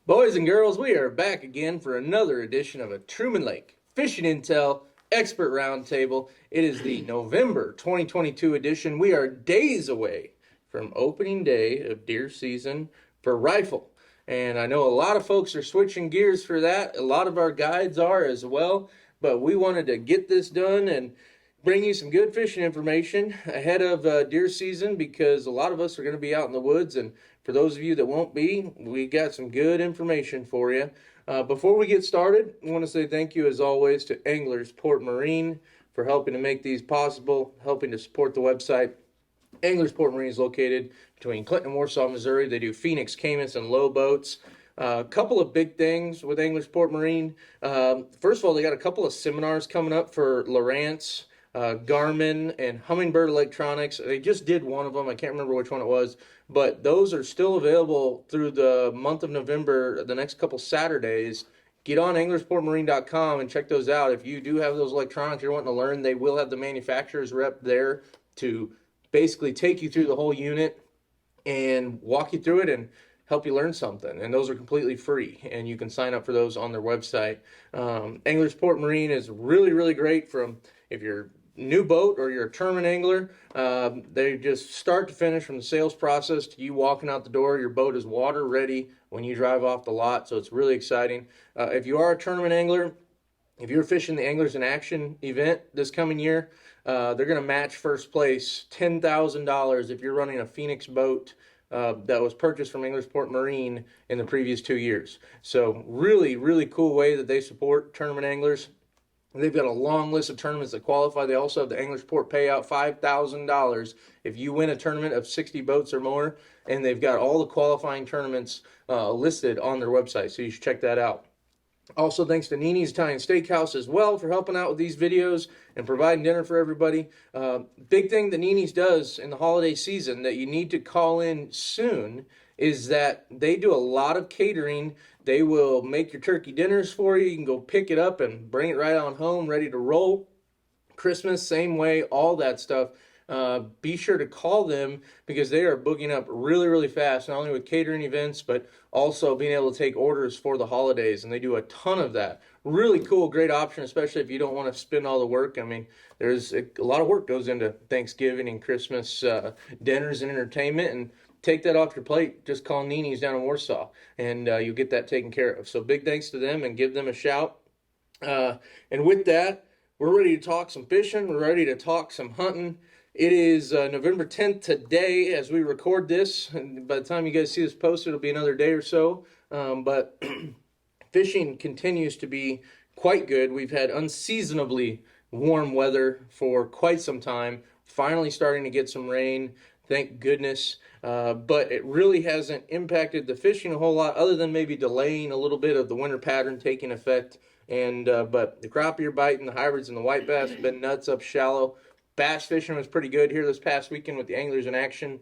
Boys and girls, we are back again for another edition of a Truman Lake Fishing Intel Expert Roundtable. It is the November 2022 edition. We are days away from opening day of deer season for rifle. And I know a lot of folks are switching gears for that. A lot of our guides are as well. But we wanted to get this done and bring you some good fishing information ahead of deer season because a lot of us are going to be out in the woods, and for those of you that won't be, we got some good information for you. Before we get started, I want to say thank you as always to Anglers Port Marine for helping to make these possible, helping to support the website. Anglers Port Marine is located between Clinton and Warsaw, Missouri. They do Phoenix, Camas, and low boats. A couple of big things with Anglers Port Marine. First of all, they got a couple of seminars coming up for Lowrance, Garmin, and Humminbird Electronics. They just did one of them. I can't remember which one it was, but those are still available through the month of November, the next couple Saturdays. Get on anglersportmarine.com and check those out. If you do have those electronics you're wanting to learn, they will have the manufacturer's rep there to basically take you through the whole unit and walk you through it and help you learn something. And those are completely free, and you can sign up for those on their website. Anglers Port Marine is really, really great from if you're new boat or you're a tournament angler. They just start to finish from the sales process to you walking out the door. Your boat is water ready when you drive off the lot, so it's really exciting. If you are a tournament angler, if you're fishing the Anglers in Action event this coming year, they're going to match first place $10,000 if you're running a Phoenix boat that was purchased from Anglers Port Marine in the previous 2 years. So really, really cool way that they support tournament anglers. They've got a long list of tournaments that qualify. They also have the Anglers Port payout, $5,000 if you win a tournament of 60 boats or more. And they've got all the qualifying tournaments listed on their website, so you should check that out. Also, thanks to Nini's Italian Steakhouse as well for helping out with these videos and providing dinner for everybody. Big thing that Nini's does in the holiday season that you need to call in soon is that they do a lot of catering. They will make your turkey dinners for you. You can go pick it up and bring it right on home, ready to roll. Christmas, same way, all that stuff. Be sure to call them because they are booking up really, really fast, not only with catering events, but also being able to take orders for the holidays, and they do a ton of that. Really cool, great option, especially if you don't want to spend all the work. I mean, there's a lot of work goes into Thanksgiving and Christmas dinners and entertainment, and take that off your plate. Just call Nini's down in Warsaw, and you'll get that taken care of. So big thanks to them, and give them a shout. And with that, we're ready to talk some fishing. We're ready to talk some hunting. It is November 10th today as we record this. And by the time you guys see this posted, it'll be another day or so. But fishing continues to be quite good. We've had unseasonably warm weather for quite some time. Finally starting to get some rain. Thank goodness. But it really hasn't impacted the fishing a whole lot other than maybe delaying a little bit of the winter pattern taking effect. And but the crappie are biting, the hybrids and the white bass have been nuts up shallow. Bass fishing was pretty good here this past weekend with the Anglers in Action.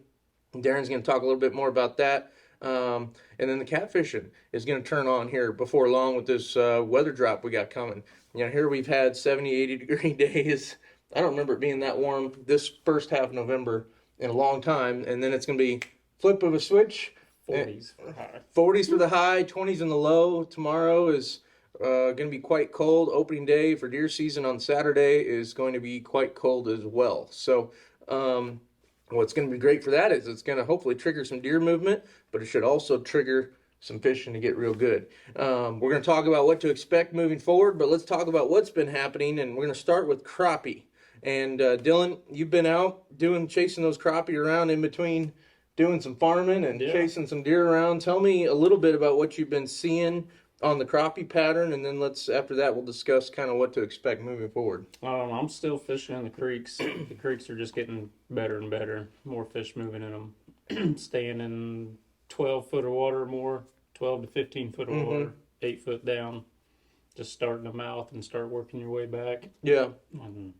Darren's going to talk a little bit more about that. And then the catfishing is going to turn on here before long with this weather drop we got coming. You know, here we've had 70, 80-degree days. I don't remember it being that warm this first half of November in a long time. And then it's going to be flip of a switch. 40s for high. 40s for the high, 20s in the low. Tomorrow is going to be quite cold. Opening day for deer season on Saturday is going to be quite cold as well. So what's going to be great for that is it's going to hopefully trigger some deer movement, but it should also trigger some fishing to get real good. We're going to talk about what to expect moving forward, but let's talk about what's been happening, and we're going to start with crappie. And Dylan, you've been out chasing those crappie around in between doing some farming and chasing some deer around. Tell me a little bit about what you've been seeing on the crappie pattern, and then after that we'll discuss kind of what to expect moving forward. I'm still fishing in the creeks. The creeks are just getting better and better. More fish moving in them. Staying in 12 foot of water more, 12 to 15 foot of water, 8 foot down. Just start in the mouth and start working your way back. Yeah. And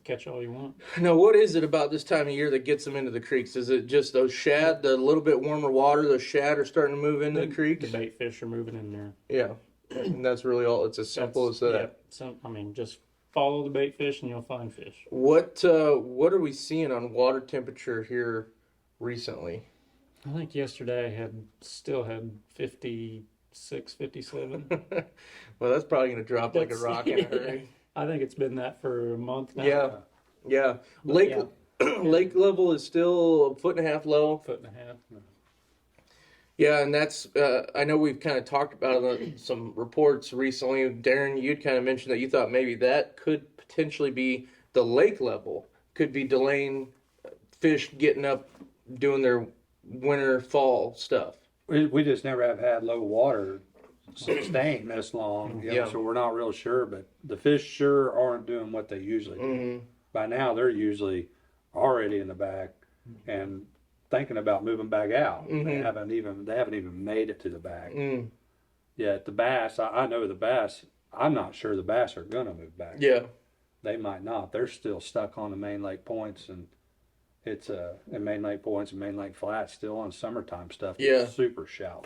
catch all you want. Now, what is it about this time of year that gets them into the creeks? Is it just those shad, the little bit warmer water, those shad are starting to move into the creeks? The bait fish are moving in there. Yeah, and that's really all. It's as simple as that. Yeah, just follow the bait fish and you'll find fish. What are we seeing on water temperature here recently? I think yesterday I still had 56, 57. Well, that's probably going to drop like a That's rock in a hurry. I think it's been that for a month now. Yeah, yeah. But Lake yeah, lake level is still a foot and a half low. foot and a half. Yeah, and that's I know we've kind of talked about some reports recently. Darren, you'd kind of mentioned that you thought maybe that could potentially be the lake level, could be delaying fish getting up, doing their winter fall stuff. We just never have had low water sustained this long, Yeah. so we're not real sure. But the fish sure aren't doing what they usually do. Mm-hmm. By now, they're usually already in the back and thinking about moving back out. Mhm. They haven't even made it to the back Mm. yet. The bass, I know the bass. I'm not sure the bass are gonna move back. Yeah. They might not. They're still stuck on the main lake points, and it's and main lake points and main lake flats still on summertime stuff. Yeah. Super shallow.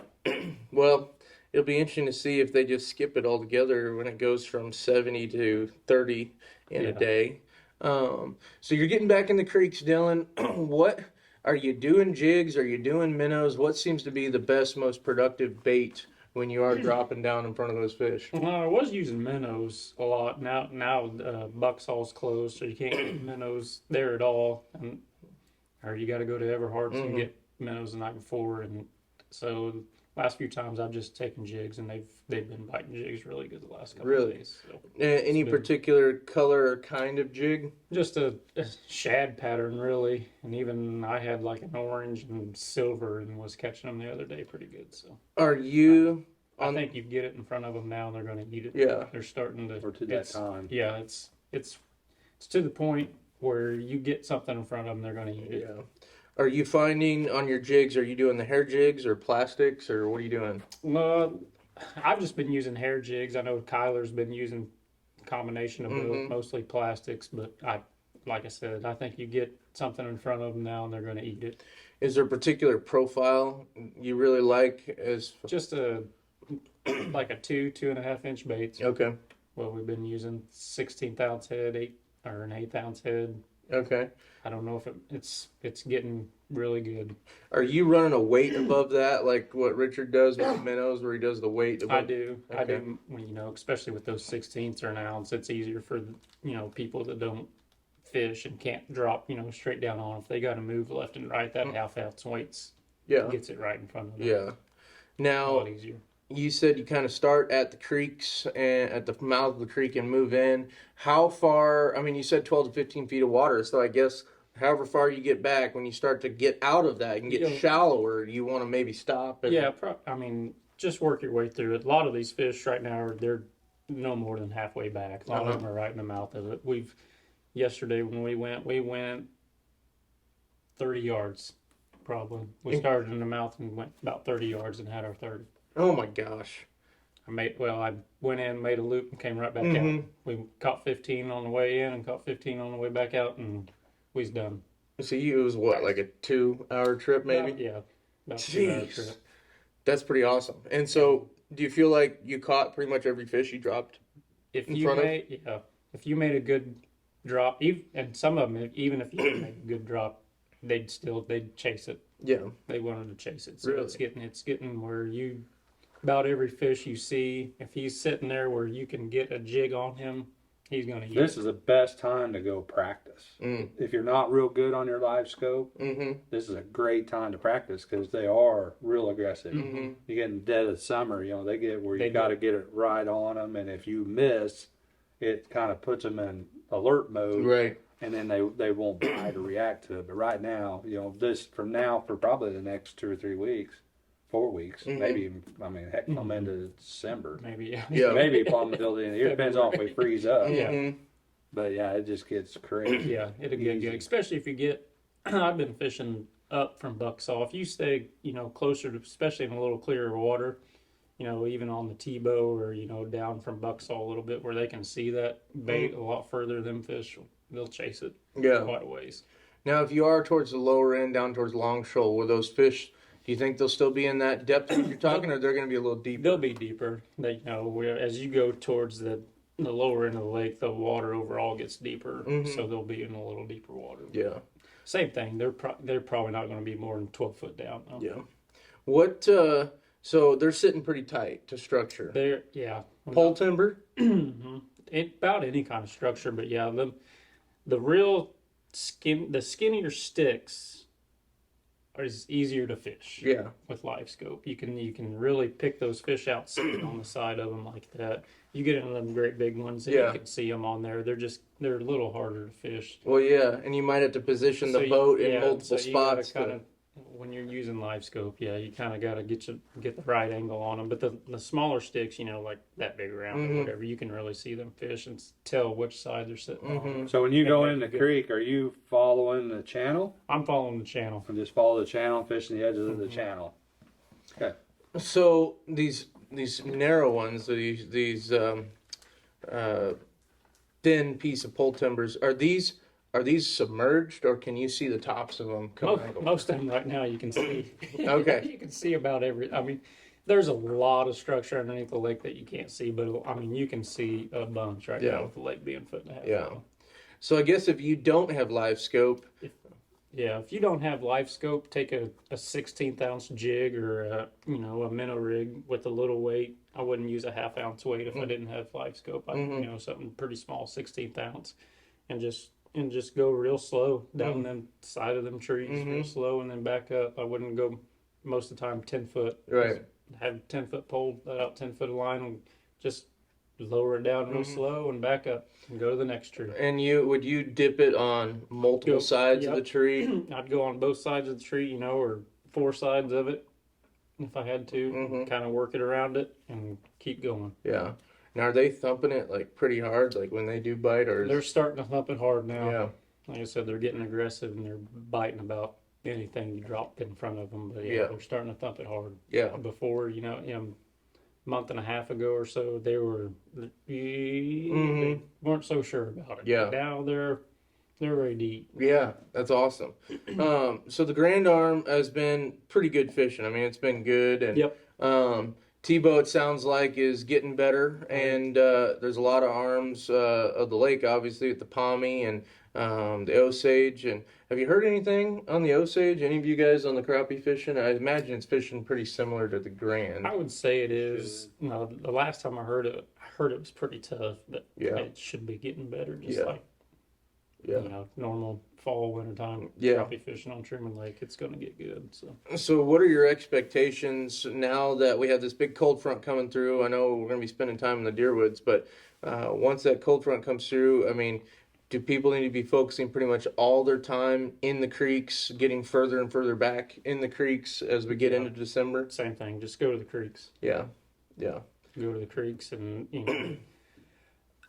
Well, it'll be interesting to see if they just skip it altogether when it goes from 70 to 30 in a Yeah. day. So you're getting back in the creeks, Dylan. What are you doing? Jigs? Are you doing minnows? What seems to be the best, most productive bait when you are dropping down in front of those fish? I was using minnows a lot. Now Bucksaw's closed, so you can't get minnows there at all. Or you got to go to Everhart's and get minnows the night before. And so last few times I've just taken jigs, and they've been biting jigs really good the last couple Really? of days. So Any been- particular color or kind of jig? just a shad pattern really, and even I had like an orange and silver and was catching them the other day pretty good. So Are you I think you get it in front of them now, and they're going to eat it. Yeah. They're starting to. Or to that it's- time. Yeah, it's to the point where you get something in front of them, they're going to eat it. Yeah. Are you finding on your jigs, are you doing the hair jigs or plastics or what are you doing? Well, I've just been using hair jigs. I know Kyler's been using a combination of both, mostly plastics, but like I said, I think you get something in front of them now and they're going to eat it. Is there a particular profile you really like as Just like a 2.5 inch baits. Okay. Well, we've been using 16th ounce head, an 8th ounce head. Okay. I don't know if it's getting really good. Are you running a weight above that like what Richard does with the minnows where he does the weight above? I do. I Okay. do. Especially with those 16ths or an ounce, it's easier for people that don't fish and can't drop straight down on. If they got to move left and right, that half ounce weights Yeah. gets it right in front of them. Yeah. A Now, lot easier. you said you kind of start at the creeks and at the mouth of the creek and move in. How far? I mean, you said 12 to 15 feet of water. So I guess however far you get back, when you start to get out of that and get Yeah. shallower, you want to maybe stop. And, Yeah, just work your way through it. A lot of these fish right now they're no more than halfway back. A lot of them are right in the mouth of it. Yesterday when we went 30 yards probably. We started in the mouth and went about 30 yards and had our 30. Oh my gosh. I went in, made a loop, and came right back Mhm. out. We caught 15 on the way in and caught 15 on the way back out, and we was done. So it was what, like a 2-hour trip maybe? Yeah, about a 2 hour Jeez. trip. That's pretty awesome. And so, do you feel like you caught pretty much every fish you dropped? If In you front of- if you made a good drop, and some of them, even if you didn't make a good drop, they'd chase it. Yeah. They wanted to chase it. So Really? it's getting where about every fish you see, if he's sitting there where you can get a jig on him, he's going to eat This it. is the best time to go practice. Mm. If you're not real good on your live scope, Mm-hmm. this is a great time to practice because they are real aggressive. Mhm. You get in the dead of summer, they get where They you do. got to get it right on them, and if you miss, it kind of puts them in alert mode, Right. and then they won't bite or react to it. But right now, this from now for probably the next 2 or 3 weeks, 4 weeks, Mhm. maybe even, heck, come into December. Maybe, yeah. Yeah. Maybe plumb until the end of the year. Depends on if we freeze up. Yeah. Mhm. But yeah, it just gets crazy. Yeah, it'll get Easy. good, especially if you get. I've been fishing up from Bucksaw. If you stay, closer to, especially in a little clearer water, even on the T-bow or down from Bucksaw a little bit where they can see that bait a lot further, them fish they'll chase it Yeah. quite a ways. Now, if you are towards the lower end, down towards Long Shoal, will those fish? Do you think they'll still be in that depth that you're talking, or they're going to be a little deeper? They'll be deeper. As you go towards the lower end of the lake, the water overall gets deeper, Mhm. so they'll be in a little deeper water. Yeah. Same thing. They're probably not going to be more than 12 foot down. Though. Yeah. What? So they're sitting pretty tight to structure. They're yeah. Pole timber. About any kind of structure, but yeah, the real the skinnier sticks is easier to fish. Yeah. With live scope, you can really pick those fish out sitting on the side of them like that. You get into them great big ones, and Yeah. you can see them on there. They're a little harder to fish. Well, yeah, and you might have to position the boat in multiple spots. When you're using live scope, yeah, you kind of got to get the right angle on them. But the smaller sticks, like that big round or whatever, you can really see them fish and tell which side they're sitting on. So when you go in the good. creek, are you following the channel? I'm following the channel. And just follow the channel, fishing the edges of the channel. Okay. So these narrow ones, these thin piece of pole timbers, are these submerged, or can you see the tops of them coming out? Most of them right now you can see. Okay. You can see about every. I mean, there's a lot of structure underneath the lake that you can't see, but I mean, you can see a bunch right now with the lake being 1.5 Yeah. long. So I guess if you don't have live scope, If you don't have live scope, take a 1/16 ounce jig or a minnow rig with a little weight. I wouldn't use a 1/2 ounce weight if I didn't have live scope. Something pretty small, 1/16 ounce, and just go real slow down them side of them trees, real slow, and then back up. I wouldn't go most of the time 10 foot. right? Have 10-foot pole, let out 10 foot of line, and just lower it down real slow and back up and go to the next tree. And would you dip it on multiple sides of the tree? I'd go on both sides of the tree, or 4 sides of it if I had to, kind of work it around it and keep going. Yeah. Now are they thumping it like pretty hard, like when they do bite, or They're starting to thump it hard now. yeah, Like I said, they're getting aggressive and they're biting about anything you drop in front of them. But Yeah. they're starting to thump it hard. yeah, Before, month and a half ago or so, they weren't so sure about it. Yeah. But now they're ready to eat. yeah? That's awesome. So the Grand Arm has been pretty good fishing. I mean, it's been good, and Yep. Tebow, it sounds like, is getting better, and there's a lot of arms of the lake, obviously, with the Pommy and the Osage. And have you heard anything on the Osage? Any of you guys on the crappie fishing? I imagine it's fishing pretty similar to the Grand. I would say it is. The last time I heard it was pretty tough, but Yeah. it should be getting better. Just Yeah. like Yeah. normal fall winter time Yeah. crappie fishing on Truman Lake, it's going to get good. So, what are your expectations now that we have this big cold front coming through? I know we're going to be spending time in the deer woods, but once that cold front comes through, I mean, do people need to be focusing pretty much all their time in the creeks, getting further and further back in the creeks as we get into December? Same thing. Just go to the creeks. Yeah, yeah, Go to the creeks, and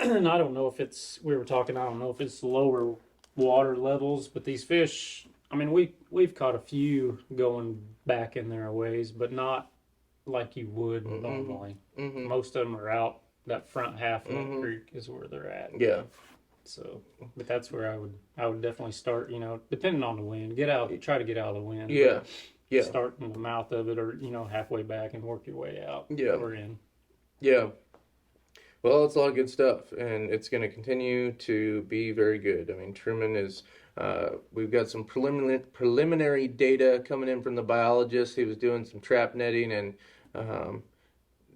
and I don't know if it's. We were talking. I don't know if it's lower water levels, but these fish. I mean, we've caught a few going back in there a ways, but not like you would normally. Most of them are out. That front half of the creek is where they're at. yeah, So, but that's where I would definitely start. Depending on the wind, try to get out of the wind. yeah, yeah, Start in the mouth of it, or halfway back and work your way out. Yeah. Or in. yeah. Well, it's a lot of good stuff, and it's going to continue to be very good. I mean, Truman is. We've got some preliminary data coming in from the biologist. He was doing some trap netting and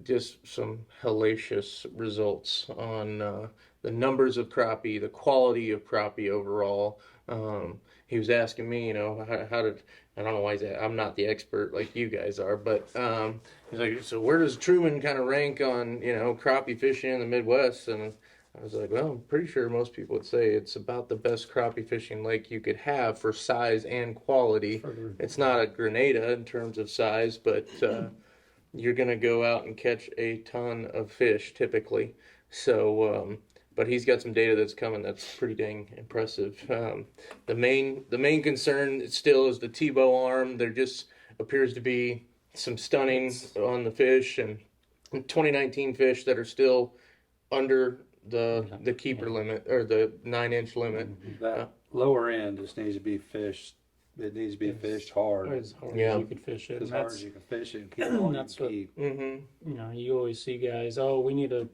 just some hellacious results on the numbers of crappie, the quality of crappie overall. He was asking me, how did, I don't know why I'm not the expert like you guys are, but he's like, so where does Truman kind of rank on, crappie fishing in the Midwest? And I was like, well, I'm pretty sure most people would say it's about the best crappie fishing lake you could have for size and quality. It's not a Grenada in terms of size, but you're going to go out and catch a ton of fish typically. So, but he's got some data that's coming that's pretty dang impressive. The main concern still is the Tebow arm. There just appears to be some stunning on the fish, and 2019 fish that are still under the keeper limit, or the 9-inch limit. That lower end just needs to be fished. It needs to be fished hard. As hard Yeah. as you could fish it. As And hard that's, as you can fish it and keep all you That's can what- keep. Mm-hmm. you always see guys, oh, you need a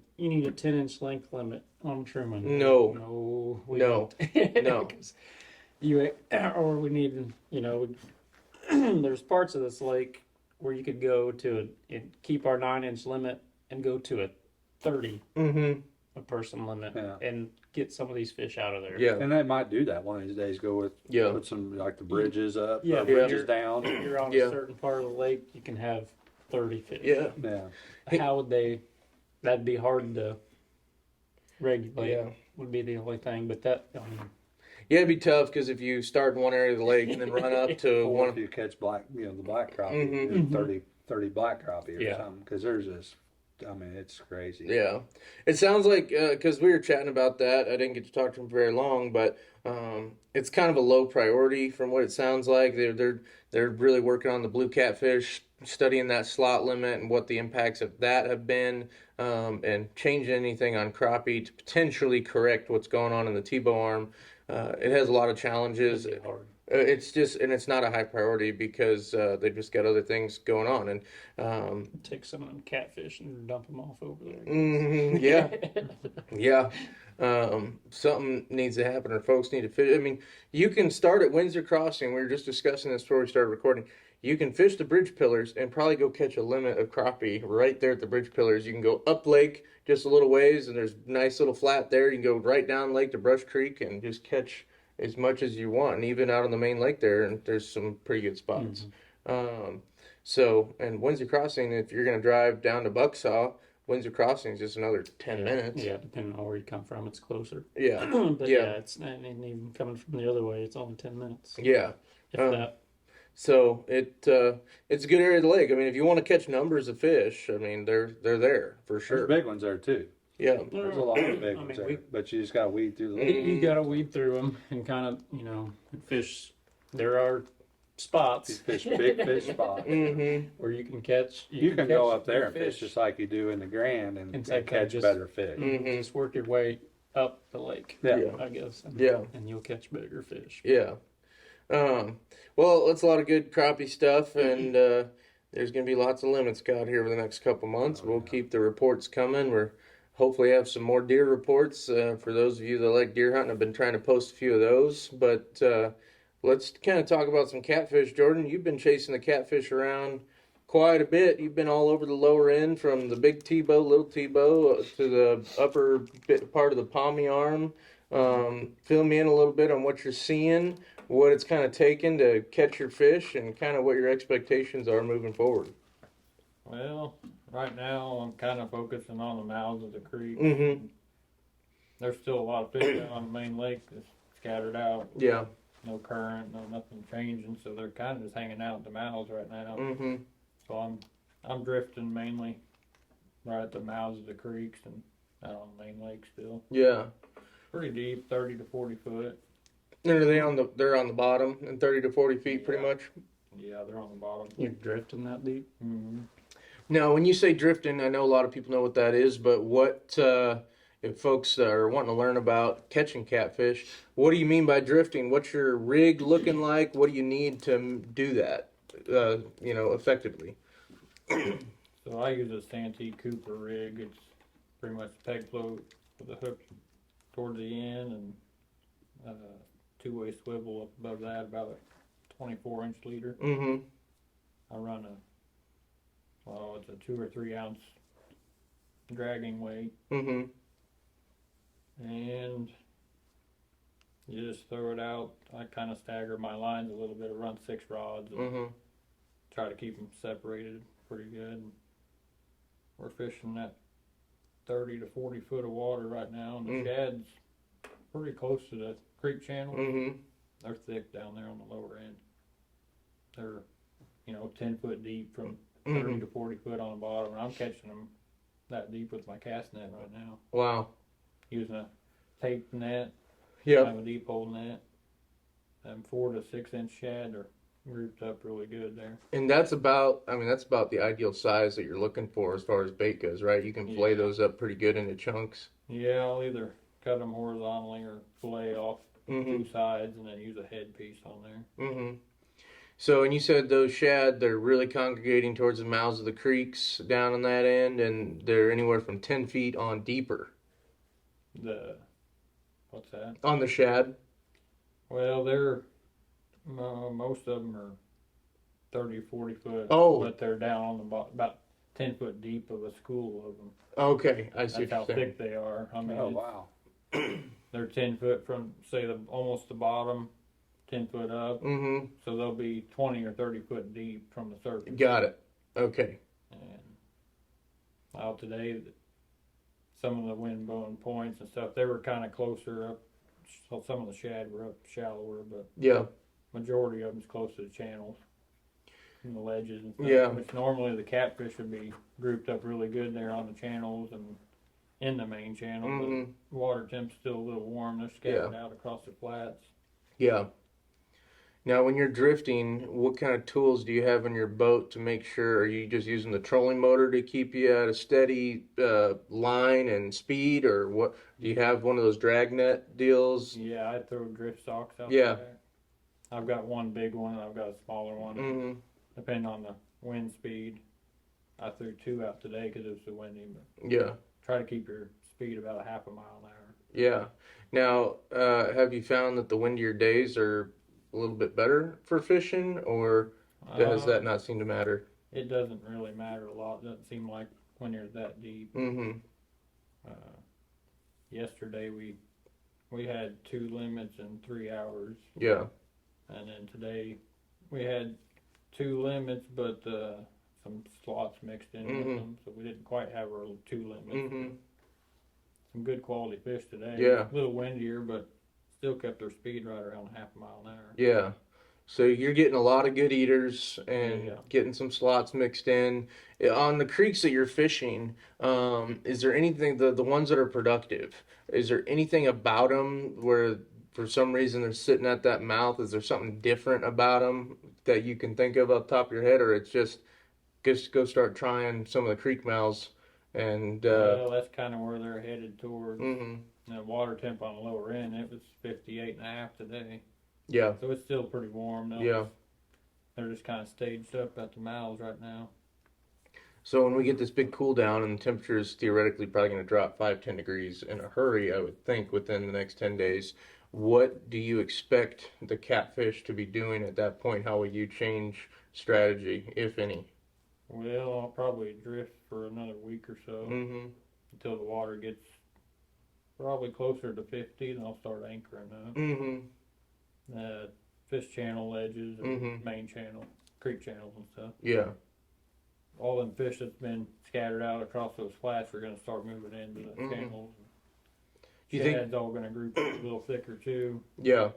10-inch length limit on Truman. No. No. We No. don't. No. 'Cause or we need, there's parts of this lake where you could go to and keep our 9-inch limit and go to a 30 Mm-hmm. a person limit Yeah. and get some of these fish out of there. Yeah. And they might do that one of these days. Go with Yeah. put some like the bridges up, Yeah, or but bridges you're- down. You're on Yeah. a certain part of the lake, you can have 30 fish. Yeah. Yeah, How would they? That'd be hard to regulate. Yeah. Would be the only thing, but that I mean, Yeah, it'd be tough because if you start in one area of the lake and then run up to or one. if you catch black, the black crappie, Mhm. 30 black crappie or Yeah. something, because there's this. I mean, it's crazy. Yeah, it sounds like because we were chatting about that. I didn't get to talk to him very long, but it's kind of a low priority from what it sounds like. They're really working on the blue catfish, studying that slot limit and what the impacts of that have been, and changing anything on crappie to potentially correct what's going on in the Tebow arm. It has a lot of challenges. it'd be hard. It's just, and it's not a high priority because they've just got other things going on. And Take some of them catfish and dump them off over there. yeah, yeah. Something needs to happen, or folks need to fish. I mean, you can start at Windsor Crossing. We were just discussing this before we started recording. You can fish the bridge pillars and probably go catch a limit of crappie right there at the bridge pillars. You can go up lake just a little ways, and there's a nice little flat there. You can go right down lake to Brush Creek and just catch as much as you want, and even out on the main lake there, and there's some pretty good spots. And Windsor Crossing, if you're going to drive down to Bucksaw, Windsor Crossing is just another 10 minutes. Yeah, depending on where you come from, it's closer. Yeah, But Yeah. yeah, it's and even coming from the other way, it's only 10 minutes. yeah. If Um, that. So it's a good area of the lake. I mean, if you want to catch numbers of fish, I mean, they're there for There's sure. big ones there too. Yeah, There's a lot of big I ones mean, there, but you just got to weed through the. You gotta weed through them and kind of, fish. There are spots Fish big fish spots. mm-hmm. where you can catch. You can go catch up there big and fish just like you do in the Grand and It's like catch just- better fish. Mhm. Just work your way up the lake. Yeah. Yeah. I guess. Yeah. And you'll catch bigger fish. Yeah. Well, it's a lot of good crappie stuff, and there's going to be lots of limits out here over the next couple months. We'll keep the reports coming. We're hopefully have some more deer reports for those of you that like deer hunting. I've been trying to post a few of those, but let's kind of talk about some catfish. Jordan, you've been chasing the catfish around quite a bit. You've been all over the lower end, from the big Tebow, little Tebow, to the upper part of the palmy arm. Fill me in a little bit on what you're seeing, what it's kind of taken to catch your fish, and kind of what your expectations are moving forward. Well, right now I'm kind of focusing on the mouths of the creek. Mm-hmm. There's still a lot of fish down on the main lake that's scattered out. Yeah. No current, nothing changing, so they're kind of just hanging out at the mouths right now. Mm-hmm. So I'm drifting mainly right at the mouths of the creeks and out on the main lake still. Yeah. Pretty deep, 30 to 40 foot. And are they they're on the bottom and 30 to 40 feet pretty Yeah. much? Yeah, they're on the bottom. You're drifting that deep. Mm-hmm. Now, when you say drifting, I know a lot of people know what that is, but what, if folks are wanting to learn about catching catfish, what do you mean by drifting? What's your rig looking like? What do you need to do that, effectively? So I use a Santee Cooper rig. It's pretty much a peg float with a hook toward the end and two-way swivel up above that, about a 24-inch leader. Mm-hmm. I run it's a 2 or 3 ounce dragging weight, Mm-hmm. and you just throw it out. I kind of stagger my lines a little bit. I run 6 rods and Mm-hmm. try to keep them separated pretty good. We're fishing that 30 to 40 foot of water right now, and the shad's pretty close to the creek channel. Mm-hmm. They're thick down there on the lower end. They're, 10 foot deep from 30 to 40 foot on the bottom, and I'm catching them that deep with my cast net right now. Wow. Using a tape net, Yep. kind of a deep hole net, and 4 to 6 inch shad are grouped up really good there. And that's about the ideal size that you're looking for as far as bait goes, right? You can fillet Yeah. those up pretty good into chunks. Yeah, I'll either cut them horizontally or fillet off Mm-hmm. 2 sides and then use a head piece on there. Mm-hmm. So, and you said those shad, they're really congregating towards the mouths of the creeks down on that end, and they're anywhere from 10 feet on deeper What's that? on the shad. Well, they're most of them are 30, 40 foot. Oh. But they're down on the about 10 foot deep of a school of them. Okay, I see That's how what you're saying. thick they are. I mean, Oh, wow. they're 10 foot from say almost the bottom, 10 foot up. Mm-hmm. So they'll be 20 or 30 foot deep from the surface. Got it. Okay. And out today, some of the wind-blown points and stuff, they were kind of closer up. So some of the shad were up shallower, but Yeah. majority of them's close to the channels and the ledges and stuff. Yeah. Which normally the catfish would be grouped up really good there on the channels and in the main channel. Mm-hmm. But water temp's still a little warm. They're scattered out across the flats. Yeah. Now, when you're drifting, what kind of tools do you have in your boat to make sure? Are you just using the trolling motor to keep you at a steady line and speed, or what? Do you have one of those dragnet deals? Yeah, I throw drift socks out Yeah. there. I've got one big one and I've got a smaller one. Mm-hmm. Depending on the wind speed. I threw two out today because it was so windy, but Yeah. try to keep your speed about a half a mile an hour. Yeah. Now, have you found that the windier days are a little bit better for fishing, or does that not seem to matter? It doesn't really matter a lot. It doesn't seem like when you're that deep. Mm-hmm. Yesterday we had 2 limits in 3 hours, Yeah. and then today we had 2 limits, but some slots mixed in with them, so we didn't quite have our 2 limits. Mm-hmm. Some good quality fish today. Yeah. A little windier, but still kept their speed right around a half a mile an hour. Yeah. So you're getting a lot of good eaters and Yeah. getting some slots mixed in. On the creeks that you're fishing, is there anything, the ones that are productive, is there anything about them where for some reason they're sitting at that mouth? Is there something different about them that you can think of up top of your head, or it's just go start trying some of the creek mouths and Well, that's kind of where they're headed towards. mhm. The water temp on the lower end, it was 58.5 today. Yeah. So it's still pretty warm though. Yeah. They're just kind of staged up at the mouths right now. So when we get this big cool down and the temperature is theoretically probably going to drop 5-10 degrees in a hurry, I would think within the next 10 days, what do you expect the catfish to be doing at that point? How will you change strategy, if any? Well, I'll probably drift for another week or so Mm-hmm. until the water gets probably closer to 50, then I'll start anchoring up. Mm-hmm. Fish channel ledges and Mhm. main channel, creek channels and stuff. Yeah. All them fish that's been scattered out across those flats are going to start moving into the Mhm. channels. You think? Shad's all going to group a little thicker too. Yeah.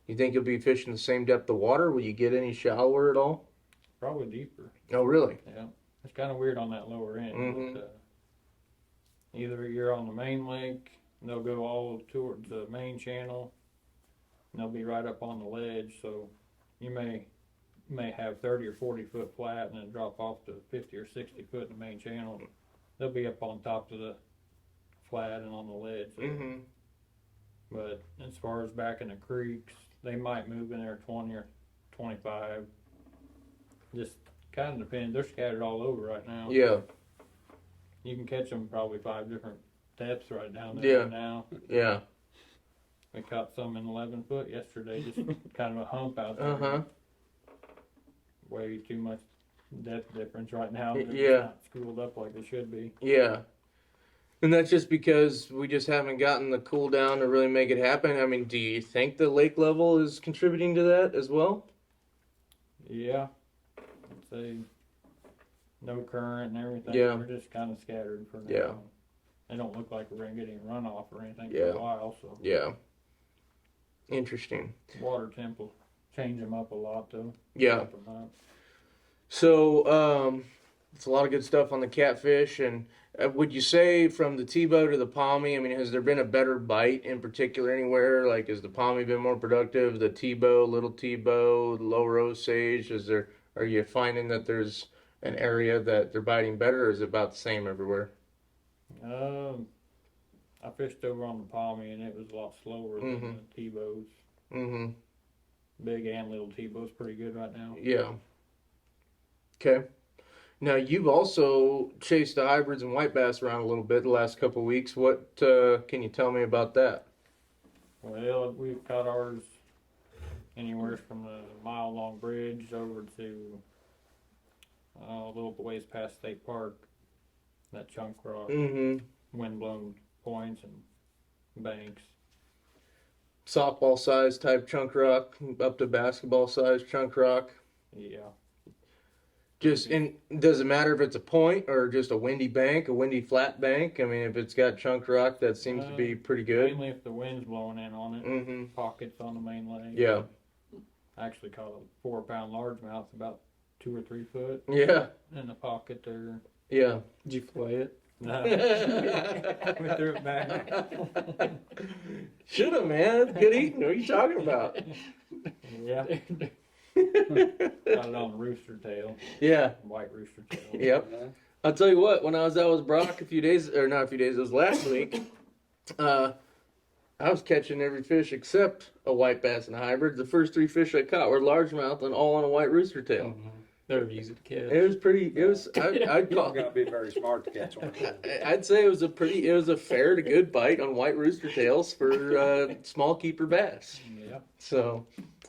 You think you'll be fishing the same depth of water? Will you get any shallower at all? Probably deeper. Oh, really? Yeah, it's kind of weird on that lower end. Mhm. But, either you're on the main lake, and they'll go all towards the main channel, and they'll be right up on the ledge. So you may have 30 or 40 foot flat, and then drop off to 50 or 60 foot in the main channel. They'll be up on top of the flat and on the ledge. Mm-hmm. But as far as back in the creeks, they might move in there 20 or 25. Just kind of depends. They're scattered all over right now. Yeah. You can catch them probably 5 different depths right down there Yeah. right now. Yeah. We caught some in 11 foot yesterday, just kind of a hump out there. Uh-huh. Way too much depth difference right now. They're just Yeah. not schooled up like they should be. Yeah. And that's just because we just haven't gotten the cool down to really make it happen. I mean, do you think the lake level is contributing to that as well? Yeah. I'd say no current and everything. Yeah. We're just kind of scattered for now. Yeah. They don't look like we're going to get any runoff or anything Yeah. for a while, so Yeah. Interesting. water temp will change them up a lot, though. Yeah. Up them up. So, it's a lot of good stuff on the catfish. And would you say from the Tebow to the Palmy, I mean, has there been a better bite in particular anywhere? Like, has the Palmy been more productive? The Tebow, Little Tebow, Lower Osage, are you finding that there's an area that they're biting better, or is it about the same everywhere? I fished over on the Palmy, and it was a lot slower than the Tebows. Mm-hmm. Big and little Tebow's pretty good right now. Yeah. Okay. Now, you've also chased the hybrids and white bass around a little bit the last couple of weeks. What can you tell me about that? Well, we've caught ours anywhere from the mile-long bridge over to a little ways past State Park. That chunk rock, Mm-hmm. wind-blown points and banks. Softball size type chunk rock up to basketball size chunk rock. Yeah. Just and does it matter if it's a point or just a windy bank, a windy flat bank? I mean, if it's got chunk rock, that seems to be pretty good. Mainly if the wind's blowing in on it. Mm-hmm. Pockets on the main lake. Yeah. I actually caught a 4-pound largemouth about 2 or 3 foot Yeah. in the pocket there. Yeah. Did you fillet it? No. We threw it back. Should have, man. Good eating. What are you talking about? Yeah. Got it on the rooster tail. Yeah. White rooster tail. Yep. I'll tell you what. When I was out with Brock a few days, or not a few days, it was last week. I was catching every fish except a white bass and a hybrid. The first 3 fish I caught were largemouth and all on a white rooster tail. Mm-hmm. They're easy to catch. It was pretty. It was. I'd You call. gotta be very smart to catch one. I'd say it was a pretty. It was a fair to good bite on white rooster tails for small keeper bass. Yeah. So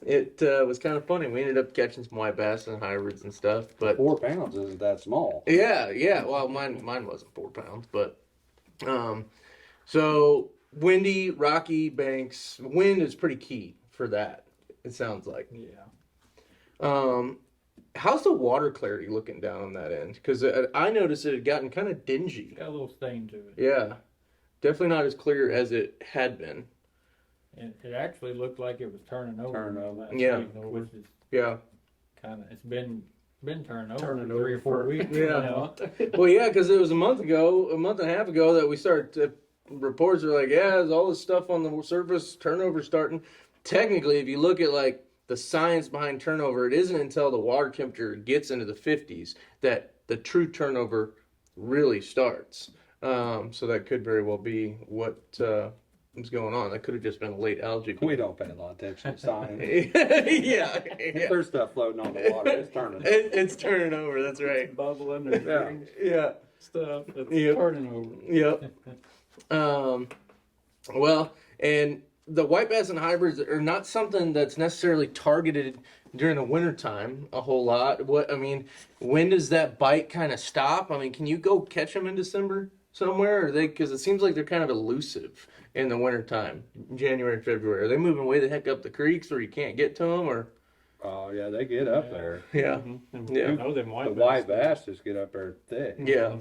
it was kind of funny. We ended up catching some white bass and hybrids and stuff. But 4 pounds isn't that small. yeah. Well, mine wasn't 4 pounds, but so windy, rocky banks. Wind is pretty key for that. It sounds like. Yeah. How's the water clarity looking down on that end? Because I noticed it had gotten kind of dingy. Got a little stain to it. Yeah, definitely not as clear as it had been. It actually looked like it was turning over. Turning over. last Yeah. week, which is Yeah. kind of, it's been turning over Turning for 3 or 4 over. weeks. Yeah. You know? Well, yeah, because it was a month and a half ago that we started. Reports are like, yeah, there's all this stuff on the surface, turnover starting. Technically, if you look at like the science behind turnover, it isn't until the water temperature gets into the 50s that the true turnover really starts. So that could very well be what was going on. That could have just been a late algae. We don't pay a lot of attention to science. yeah. If there's stuff floating on the water, it's turning. It's turning over. That's right. Bubbling and Yeah. Yeah. stuff. It's Yep. turning over. Yep. Well, and the white bass and hybrids are not something that's necessarily targeted during the wintertime a whole lot. When does that bite kind of stop? I mean, can you go catch them in December somewhere? Or because it seems like they're kind of elusive in the wintertime, January and February. Are they moving way the heck up the creeks where you can't get to them? Or Oh yeah, they get up there. yeah, Mm-hmm. Yeah. I know them The white white bass just get up there thick. yeah.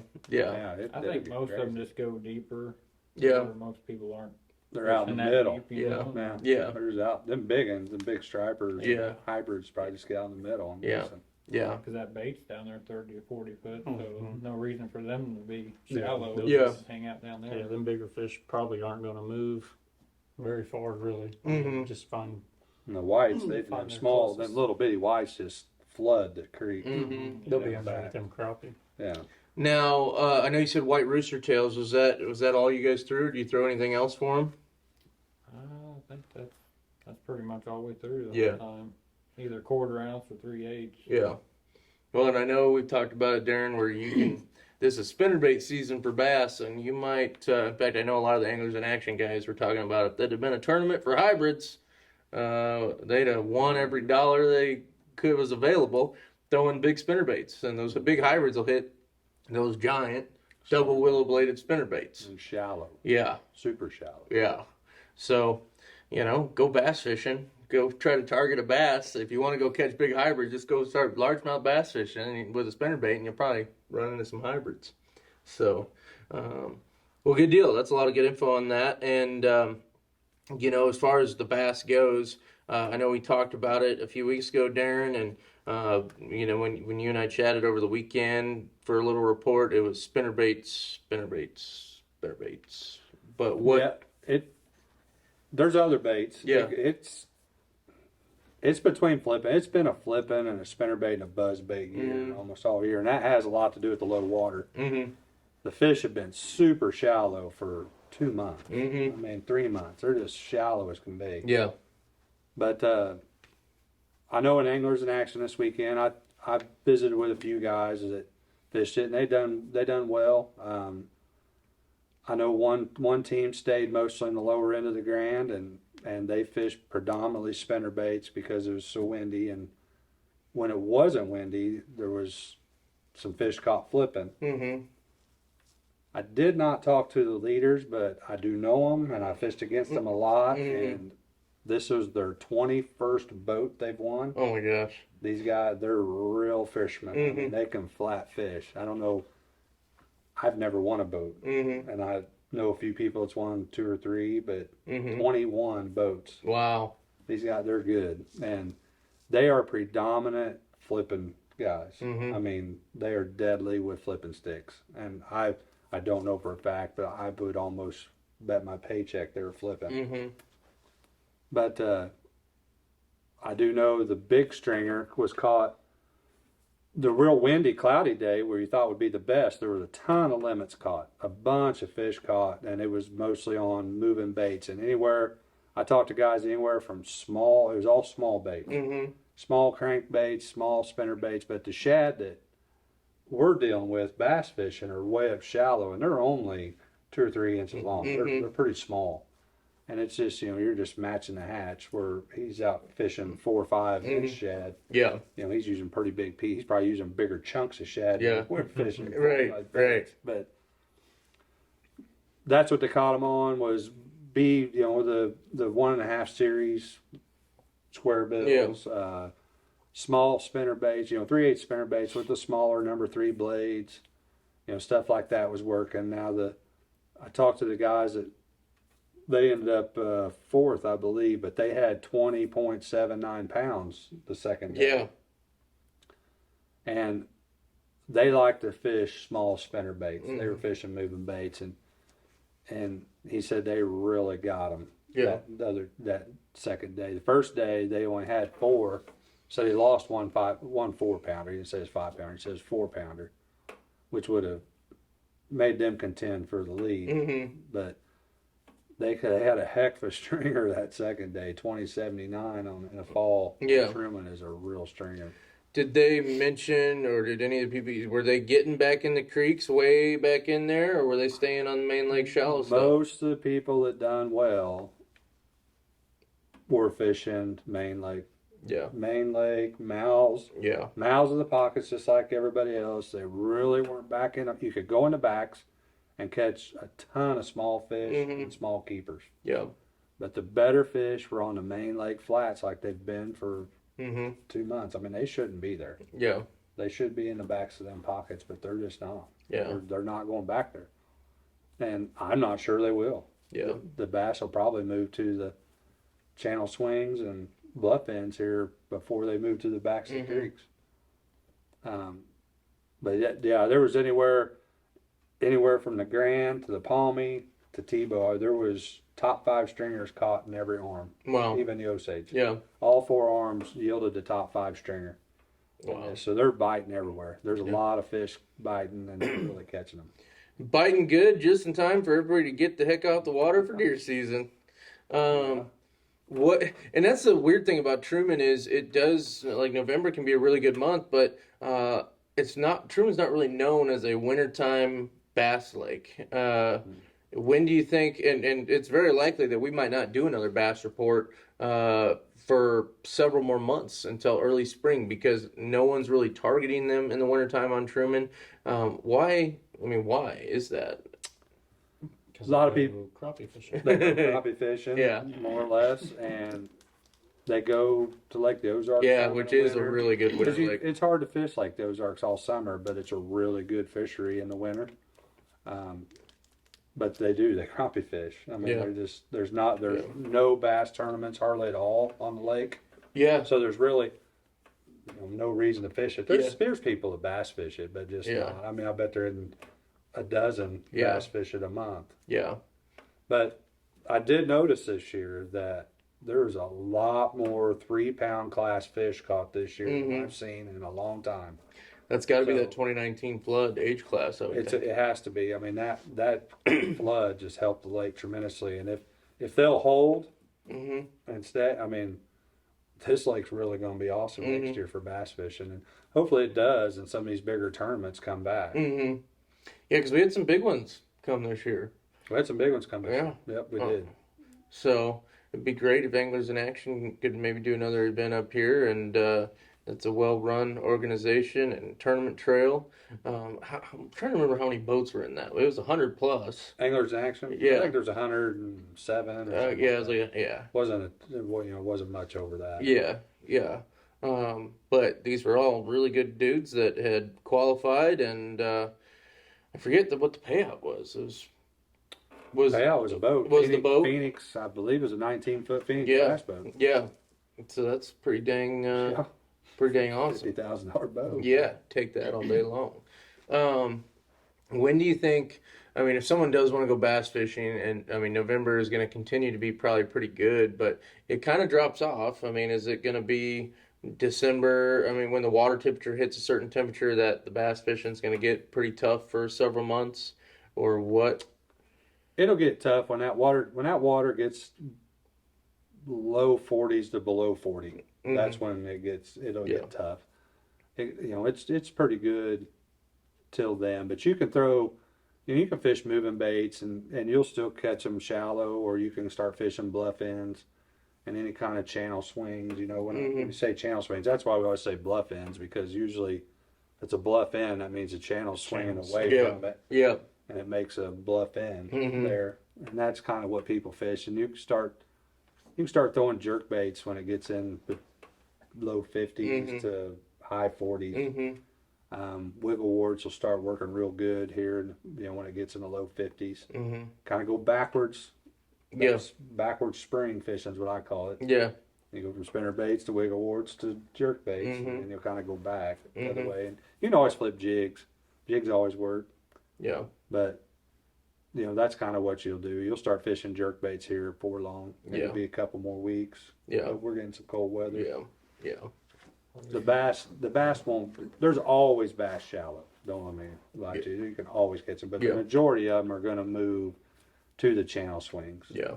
I think most of them just go deeper. Yeah. Where most people aren't. They're out in the that middle. deep, you Yeah. know? Yeah. Yeah. There's out them big ones, the big stripers. Yeah. Hybrids probably just get out in the middle. I'm Yeah. guessing. Yeah. Because that bait's down there 30 or 40 foot, so Mhm. no reason for them to be Yeah. shallow. They'll Yeah. just hang out down there. Yeah, them bigger fish probably aren't going to move very far, really. Mhm. Just find. And the whites, they Find them their small, closest. them little bitty whites just flood the creek. Mm-hmm. They'll be Yeah. underneath them crappie. Yeah. Now, I know you said white rooster tails. Was that all you guys threw? Or do you throw anything else for them? I think that's pretty much all we threw the Yeah. whole time. Either 1/4 ounce or 3/8. Yeah. Well, and I know we've talked about it, Darren, where you can. This is spinnerbait season for bass, and you might. In fact, I know a lot of the anglers in action guys were talking about if there'd have been a tournament for hybrids, they'd have won every dollar they could was available throwing big spinnerbaits, and those big hybrids will hit those giant double willow bladed spinnerbaits. And shallow. Yeah. Super shallow. Yeah. So, go bass fishing. Go try to target a bass. If you want to go catch big hybrids, just go start largemouth bass fishing with a spinnerbait, and you'll probably run into some hybrids. So, well, good deal. That's a lot of good info on that. And, as far as the bass goes, I know we talked about it a few weeks ago, Darren, and, when you and I chatted over the weekend for a little report, it was spinnerbaits. But what... Yeah, there's other baits. Yeah. It's between flipping. It's been a flipping and a spinnerbait and a buzzbait year almost all year, and that has a lot to do with the low water. Mm-hmm. The fish have been super shallow for 2 months. Mm-hmm. 3 months. They're just shallow as can be. Yeah. But I know an Anglers in Action this weekend. I visited with a few guys that fished it, and they done well. I know one team stayed mostly in the lower end of the Grand, and and they fished predominantly spinner baits because it was so windy. And when it wasn't windy, there was some fish caught flipping. Mm-hmm. I did not talk to the leaders, but I do know them, and I fished against them a lot. Mhm. And this was their 21st boat they've won. Oh my gosh. These guys, they're real fishermen. I mean, Mhm. they can flat fish. I don't know. I've never won a boat, Mm-hmm. and I know a few people that's won 2 or 3, but Mm-hmm. 21 boats. Wow. These guys, they're good, and they are predominant flipping guys. Mhm. I mean, they are deadly with flipping sticks, and I don't know for a fact, but I would almost bet my paycheck they were flipping. Mm-hmm. But I do know the big stringer was caught the real windy, cloudy day where you thought would be the best. There was a ton of limits caught, a bunch of fish caught, and it was mostly on moving baits. And anywhere, I talked to guys anywhere from small, it was all small baits, Mm-hmm. small crankbaits, small spinner baits. But the shad that we're dealing with, bass fishing, are way up shallow, and they're only 2 or 3 inches long. They're pretty small. And it's just, you're just matching the hatch where he's out fishing 4 or 5 inch shad. Yeah. He's using pretty big pieces. He's probably using bigger chunks of shad Yeah. than we're fishing. Right, like right. But that's what they caught him on was the 1.5 series square bills, small spinner baits, 3/8 spinner baits with the smaller number 3 blades, stuff like that was working. Now I talked to the guys that they ended up 4th, I believe, but they had 20.79 pounds the second day. Yeah. And they like to fish small spinner baits. They were Mhm. fishing moving baits, and he said they really got them. Yeah. That second day. The first day they only had 4, so they lost one 4-pounder. He didn't say it's 5-pounder. He says 4-pounder, which would have made them contend for the lead. Mm-hmm. But they had a heck of a stringer that second day, 20.79 in a fall. Yeah. Truman is a real stringer. Did they mention, or did any of the people, were they getting back in the creeks way back in there, or were they staying on the main lake shallow stuff? Most of the people that done well were fishing main lake, mouths of the pockets, just like everybody else. They really weren't backing up. You could go in the backs and catch a ton of small fish and small keepers. Yeah. But the better fish were on the main lake flats like they've been for Mm-hmm. 2 months. I mean, they shouldn't be there. Yeah. They should be in the backs of them pockets, but they're just not. Yeah. They're not going back there. And I'm not sure they will. Yeah. The bass will probably move to the channel swings and bluff ends here before they move to the backs of the creeks. But yeah, there was anywhere from the Grand to the Palmy to Tebow. There was top 5 stringers caught in every arm. Wow. Even the Osage. Yeah. All 4 arms yielded the top 5 stringer. Wow. So they're biting everywhere. There's a lot of fish biting and they're really catching them. Biting good just in time for everybody to get the heck out the water for deer season. What, and that's the weird thing about Truman is it does, like, November can be a really good month, but Truman's not really known as a wintertime bass lake. When do you think, and it's very likely that we might not do another bass report for several more months until early spring because no one's really targeting them in the wintertime on Truman. Why is that? A lot of people crappie fishing. they go crappie fishing, Yeah. more or less, and they go to Lake the Ozarks. Yeah, in which the is a winter. really good winter 'Cause lake. it's hard to fish Lake the Ozarks all summer, but it's a really good fishery in the winter. But they crappie fish. I mean, Yeah. there's no bass tournaments hardly at all on the lake. Yeah. So there's really no reason to fish it. Yeah. There's people that bass fish it, but just not. I mean, I bet there isn't a dozen bass fish it a month. Yeah. But I did notice this year that there's a lot more 3-pound class fish caught this year than I've seen in a long time. That's got to be So- that 2019 flood age class. I would think. It has to be. I mean, that flood just helped the lake tremendously. And if they'll hold and stay, I mean, this lake's really going to be awesome next year for bass fishing. And hopefully it does, and some of these bigger tournaments come back. Yeah, because we had some big ones come this year. We had some big ones come back. Yeah. Yep, we did. So, it'd be great if Anglers in Action could maybe do another event up here, and it's a well-run organization and tournament trail. I'm trying to remember how many boats were in that. It was 100 plus. Anglers in Action. Yeah. I think there's 107 or something. Yeah, like it was that. like, yeah, Wasn't much over that. yeah, yeah. But these were all really good dudes that had qualified, and I forget what the payout was. Yeah, it was a boat. Was the boat? Phoenix, I believe, was a 19-foot Phoenix Yeah. bass boat. Yeah, so that's pretty dang awesome. $50,000 boat. Yeah, take that all day long. When do you think? I mean, if someone does want to go bass fishing, and I mean, November is going to continue to be probably pretty good, but it kind of drops off. I mean, is it going to be December? I mean, when the water temperature hits a certain temperature, that the bass fishing is going to get pretty tough for several months, or what? It'll get tough when that water gets low 40s to below 40. Mhm. That's when it'll get tough. It's pretty good till then, but you can fish moving baits and you'll still catch them shallow, or you can start fishing bluff ends and any kind of channel swings. When you say channel swings, that's why we always say bluff ends, because usually if it's a bluff end, that means the channel's swinging away from it. Yeah. And it makes a bluff end Mhm. there, and that's kind of what people fish. And you can start throwing jerk baits when it gets in the low 50s to high 40s. Wiggle wards will start working real good here, when it gets in the low 50s. Kind of go backwards. Yeah. Backwards spring fishing is what I call it. Yeah. You go from spinner baits to wiggle wards to jerk baits, and you'll kind of go back the other way. And you can always flip jigs. Jigs always work. Yeah. But that's kind of what you'll do. You'll start fishing jerk baits here before long. It'll be a couple more weeks. Yeah. But we're getting some cold weather. Yeah. Yeah. The bass won't. There's always bass shallow. Don't let me lie to you. You can always catch them, but the majority of them are going to move to the channel swings. Yeah.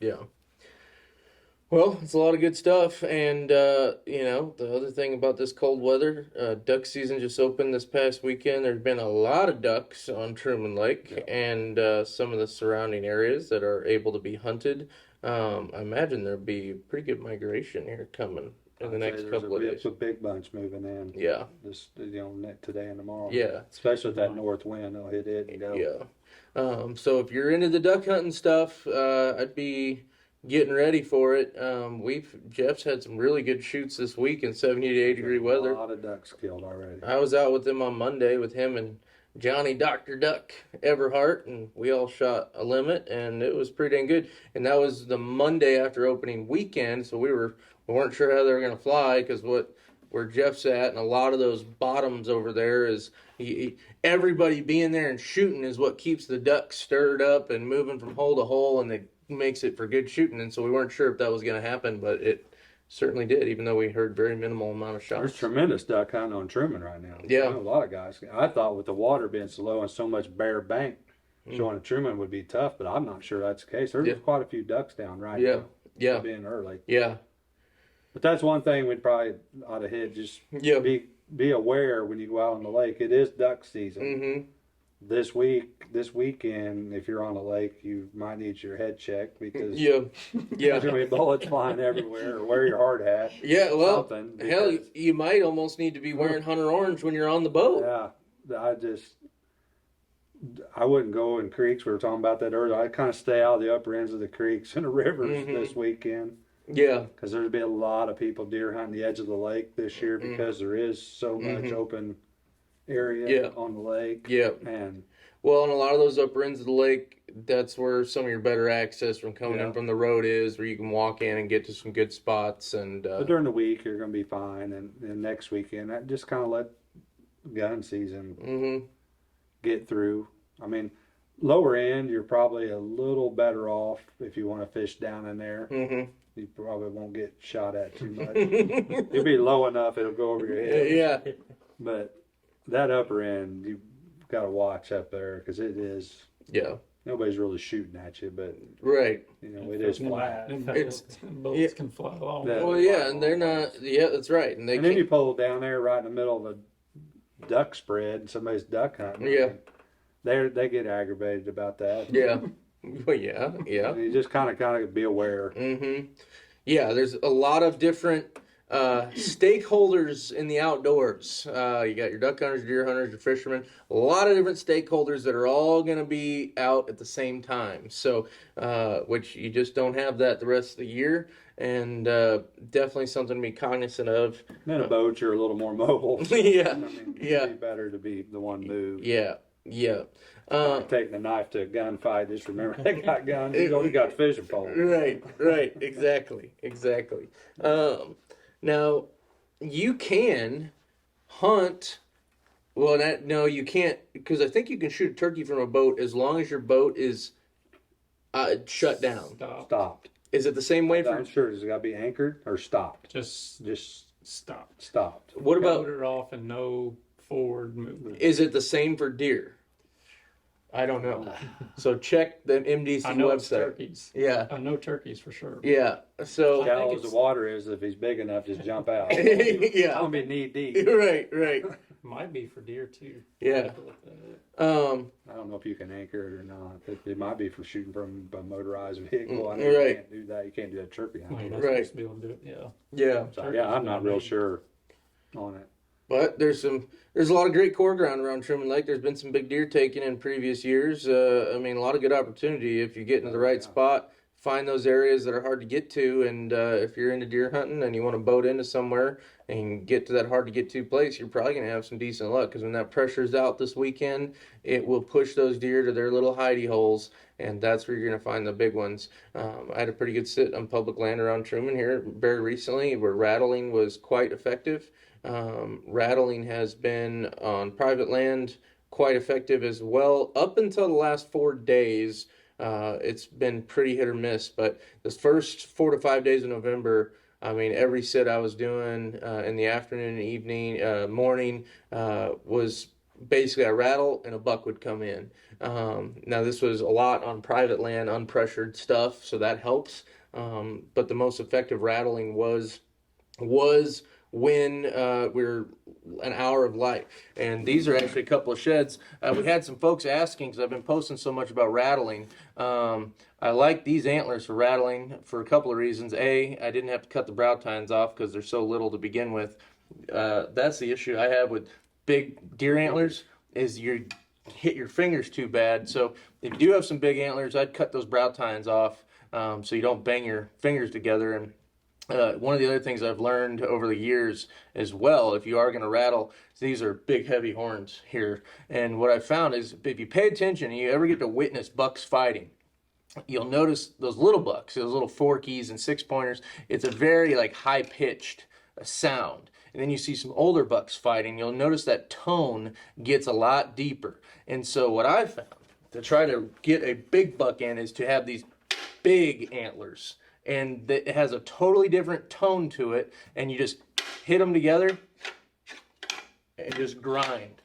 Yeah. Well, it's a lot of good stuff, and the other thing about this cold weather, duck season just opened this past weekend. There's been a lot of ducks on Truman Lake and some of the surrounding areas that are able to be hunted. I imagine there'll be pretty good migration here coming in the next couple of days. It's a big bunch moving in. Yeah. This today and tomorrow. Yeah. Especially with that north wind, they'll hit it and go. Yeah. So if you're into the duck hunting stuff, I'd be getting ready for it. Jeff's had some really good shoots this week in 70 to 80 degree weather. A lot of ducks killed already. I was out with him on Monday with him and Johnny Dr. Duck Everhart, and we all shot a limit, and it was pretty dang good. And that was the Monday after opening weekend, so we weren't sure how they were going to fly, because where Jeff's at, and a lot of those bottoms over there is everybody being there and shooting is what keeps the ducks stirred up and moving from hole to hole, and it makes it for good shooting. And so we weren't sure if that was going to happen, but it certainly did, even though we heard very minimal amount of shots. There's tremendous duck hunting on Truman right now. Yeah. I know a lot of guys. I thought with the water being so low and so much bare bank, showing a Truman would be tough, but I'm not sure that's the case. There's quite a few ducks down right now. Yeah. Being early. Yeah. But that's one thing we'd probably ought to hit. Just be aware when you go out on the lake. It is duck season. This weekend, if you're on the lake, you might need your head checked, because there's going to be bullets flying everywhere, or wear your hard hat. Yeah, well, something, hell, you might almost need to be wearing Hunter Orange when you're on the boat. Yeah, I wouldn't go in creeks. We were talking about that earlier. I'd kind of stay out of the upper ends of the creeks and the rivers this weekend. Yeah. Because there's been a lot of people deer hunting the edge of the lake this year, because there is so much open area on the lake. Yeah. And well, and a lot of those upper ends of the lake, that's where some of your better access from coming in from the road is, where you can walk in and get to some good spots. And but during the week, you're going to be fine. And next weekend, just kind of let gun season get through. I mean, lower end, you're probably a little better off if you want to fish down in there. You probably won't get shot at too much. You'll be low enough, it'll go over your head. Yeah. But that upper end, you've got to watch up there, because it is. Yeah. Nobody's really shooting at you, but right. It is flat. Bullets can fly along. Well, yeah, and they're not. Yeah, that's right. And then you pull down there right in the middle of a duck spread, and somebody's duck hunting. Yeah. They get aggravated about that. Yeah. Well, yeah, yeah. You just kind of be aware. Mm-hmm. Yeah, there's a lot of different stakeholders in the outdoors. You got your duck hunters, deer hunters, your fishermen. A lot of different stakeholders that are all going to be out at the same time. So, which you just don't have that the rest of the year, and definitely something to be cognizant of. And in a boat, you're a little more mobile. Yeah, I mean, yeah. it'd be better to be the one moved. Yeah, yeah. Like taking a knife to a gunfight. Just remember, they got guns. You only got fishing poles. Right, right, exactly, exactly. Now, you can hunt. Well, no, you can't, because I think you can shoot a turkey from a boat as long as your boat is shut down. Stopped. Is it the same way for? I'm sure it's got to be anchored or stopped. Just stop. Stopped. What about? Motor off and no forward movement. Is it the same for deer? I don't know. So check the MDC I know it's website. turkeys. Yeah, I know turkeys for sure. yeah. So Shallow as the water is, if he's big enough, just jump out. yeah, I'll be knee deep. right, right. Might be for deer too. Yeah. I don't know if you can anchor it or not. It might be for shooting from a motorized vehicle. I know Right. you can't do that. You can't do that turkey I hunting. mean, that's Right. supposed to be able to do it. Yeah. yeah. So, yeah, I'm not real sure on it. But there's a lot of great core ground around Truman Lake. There's been some big deer taken in previous years. I mean, a lot of good opportunity if you get into the right spot. Find those areas that are hard to get to, and if you're into deer hunting and you want to boat into somewhere and get to that hard to get to place, you're probably going to have some decent luck, because when that pressure's out this weekend, it will push those deer to their little hidey holes, and that's where you're going to find the big ones. I had a pretty good sit on public land around Truman here very recently, where rattling was quite effective. Rattling has been on private land quite effective as well up until the last 4 days. It's been pretty hit or miss, but the first 4 to 5 days of November, I mean, every sit I was doing in the afternoon and evening, morning, was basically a rattle and a buck would come in. Now, this was a lot on private land, unpressured stuff, so that helps. But the most effective rattling was when we're an hour of light. And these are actually a couple of sheds. We had some folks asking, because I've been posting so much about rattling. I like these antlers for rattling for a couple of reasons. A, I didn't have to cut the brow tines off because they're so little to begin with. That's the issue I have with big deer antlers, is you hit your fingers too bad. So if you do have some big antlers, I'd cut those brow tines off so you don't bang your fingers together. And one of the other things I've learned over the years as well, if you are going to rattle, these are big, heavy horns here. And what I've found is if you pay attention and you ever get to witness bucks fighting, you'll notice those little bucks, those little forkies and 6-pointers, it's a very high-pitched sound. And then you see some older bucks fighting, you'll notice that tone gets a lot deeper. And so what I've found to try to get a big buck in is to have these big antlers. And it has a totally different tone to it, and you just hit them together and just grind,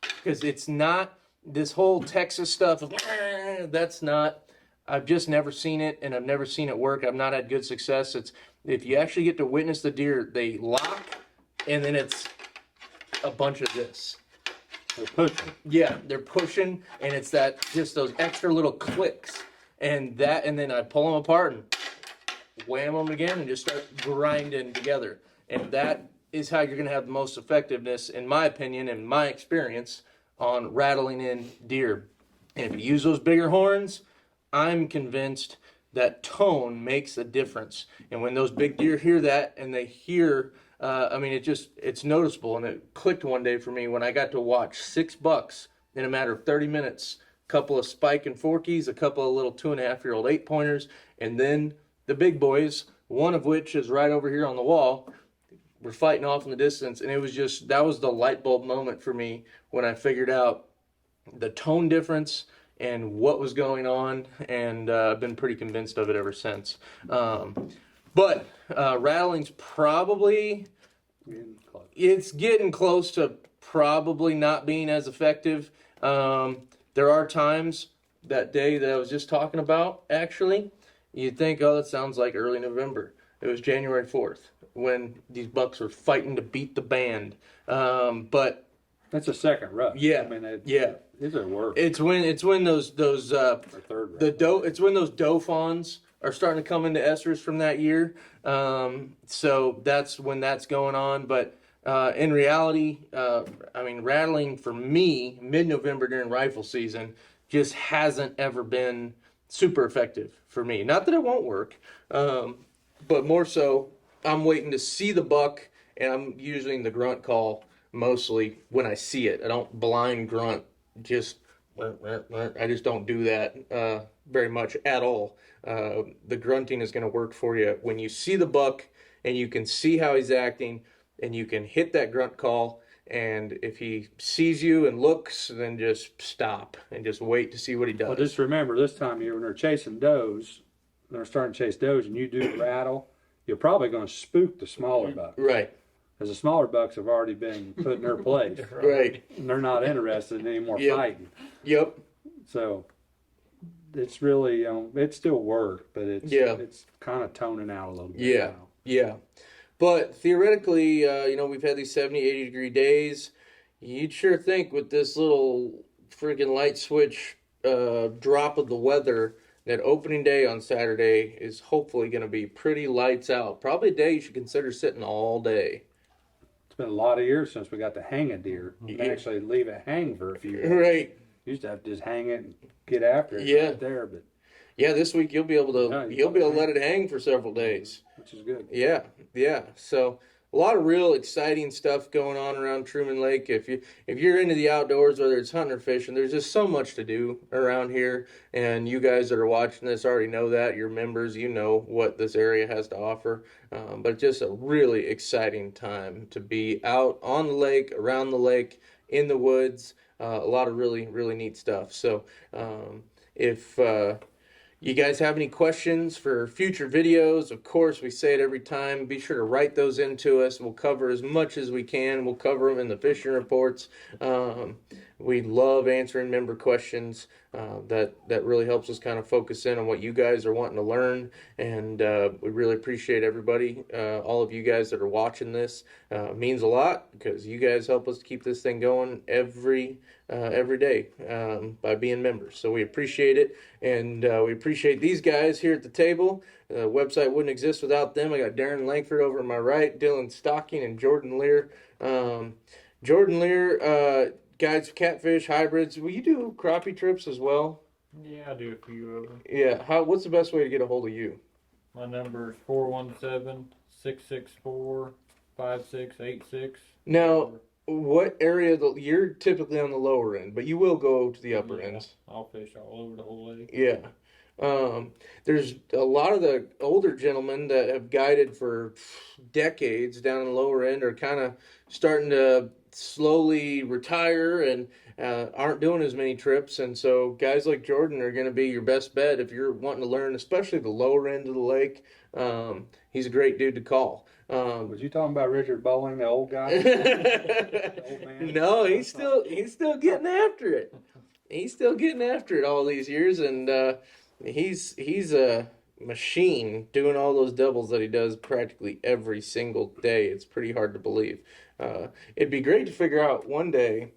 because it's not this whole Texas stuff of, that's not, I've just never seen it, and I've never seen it work. I've not had good success. It's, if you actually get to witness the deer, they lock, and then it's a bunch of this. They're pushing. Yeah, they're pushing, and it's that, just those extra little clicks, and then I pull them apart and wham them again and just start grinding together. And that is how you're going to have the most effectiveness, in my opinion, in my experience, on rattling in deer. And if you use those bigger horns, I'm convinced that tone makes a difference. And when those big deer hear that, and they hear, it's noticeable. And it clicked one day for me when I got to watch 6 bucks in a matter of 30 minutes, a couple of spike and forkies, a couple of little 2.5-year-old 8-pointers, and then the big boys, one of which is right over here on the wall, were fighting off in the distance. And it was just, that was the light bulb moment for me when I figured out the tone difference and what was going on. And I've been pretty convinced of it ever since. But rattling's probably, it's getting close to probably not being as effective. There are times, that day that I was just talking about, actually, you'd think, oh, that sounds like early November. It was January 4th when these bucks were fighting to beat the band. But That's a second rush. yeah, I mean, yeah. Is it work? It's when those Or third the round? doe it's when those doe fawns are starting to come into estrus from that year. So that's when that's going on. But in reality, I mean, rattling for me mid-November during rifle season just hasn't ever been super effective for me. Not that it won't work, but more so I'm waiting to see the buck, and I'm using the grunt call mostly when I see it. I don't blind grunt, just I just don't do that very much at all. The grunting is going to work for you when you see the buck and you can see how he's acting, and you can hit that grunt call. And if he sees you and looks, then just stop and just wait to see what he does. Well, just remember this time of year when they're chasing does, they're starting to chase does, and you do the rattle, you're probably going to spook the smaller bucks. Right, Because the smaller bucks have already been put in their place, right. and they're not interested in any more Yep. fighting. Yep. So it's really, it still work, but it's kind of toning out a little bit. Yeah. now. Yeah. But theoretically, we've had these 70, 80 degree days. You'd sure think with this little freaking light switch drop of the weather that opening day on Saturday is hopefully going to be pretty lights out. Probably a day you should consider sitting all day. It's been a lot of years since we got to hang a deer and Yeah. actually leave it hang for a few days. Right. Used to have to just hang it and get after it Yeah. right there, but Yeah, this week you'll be able to Yeah, you'll be able to let it hang for several days. which is good. Yeah, yeah. So a lot of real exciting stuff going on around Truman Lake. If you're into the outdoors, whether it's hunting or fishing, there's just so much to do around here. And you guys that are watching this already know that. You're members, you know what this area has to offer. But just a really exciting time to be out on the lake, around the lake, in the woods. A lot of really, really neat stuff. So if you guys have any questions for future videos, of course, we say it every time. Be sure to write those into us. We'll cover as much as we can. We'll cover them in the fishing reports. We love answering member questions. That really helps us kind of focus in on what you guys are wanting to learn. And we really appreciate everybody, all of you guys that are watching this. Means a lot because you guys help us keep this thing going every day by being members. So we appreciate it, and we appreciate these guys here at the table. The website wouldn't exist without them. I got Darren Langford over on my right, Dylan Stocking, and Jordan Lear. Jordan Lear guides catfish hybrids. Will you do crappie trips as well? Yeah, I do a few of them. Yeah. What's the best way to get a hold of you? My number is 417-664-5686. Now, what area? You're typically on the lower end, but you will go to the upper Yeah, ends. I'll fish all over the whole lake. Yeah. There's a lot of the older gentlemen that have guided for decades down in the lower end are kind of starting to slowly retire and aren't doing as many trips. And so guys like Jordan are going to be your best bet if you're wanting to learn, especially the lower end of the lake. He's a great dude to call. Was you talking about Richard Bowling, the old guy? The old man? No, he's still getting after it. He's still getting after it all these years, and he's a machine doing all those doubles that he does practically every single day. It's pretty hard to believe. It'd be great to figure out one day.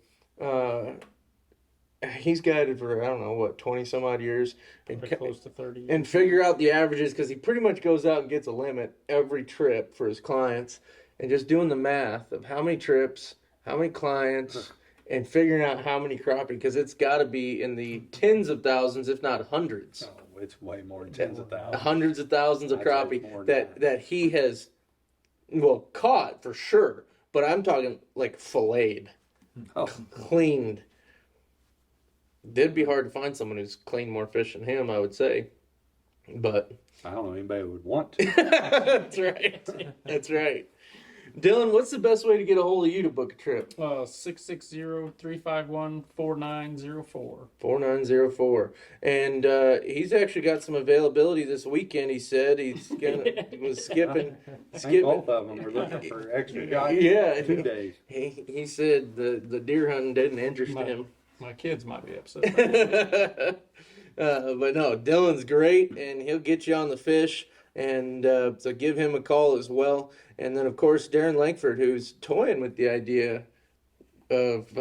He's guided for, I don't know, 20 some odd years. Pretty close to 30. And figure out the averages, because he pretty much goes out and gets a limit every trip for his clients. And just doing the math of how many trips, how many clients, and figuring out how many crappie, because it's got to be in the tens of thousands, if not hundreds. Oh, it's way more than tens of thousands. Hundreds of thousands of I'd say crappie more than that he has, caught for sure. But I'm talking like filleted, Oh, cleaned. It'd be hard to find someone who's cleaned more fish than him, I would say. But I don't know anybody who would want to. that's right. That's right. Dylan, what's the best way to get a hold of you to book a trip? 660-351-4904. 4904. And he's actually got some availability this weekend. He said was skipping. I think both of them were looking for extra guys. Yeah. 2 days. He said the deer hunting didn't interest him. My kids might be upset. But no, Dylan's great, and he'll get you on the fish. And so give him a call as well. And then, of course, Darren Langford, who's toying with the idea of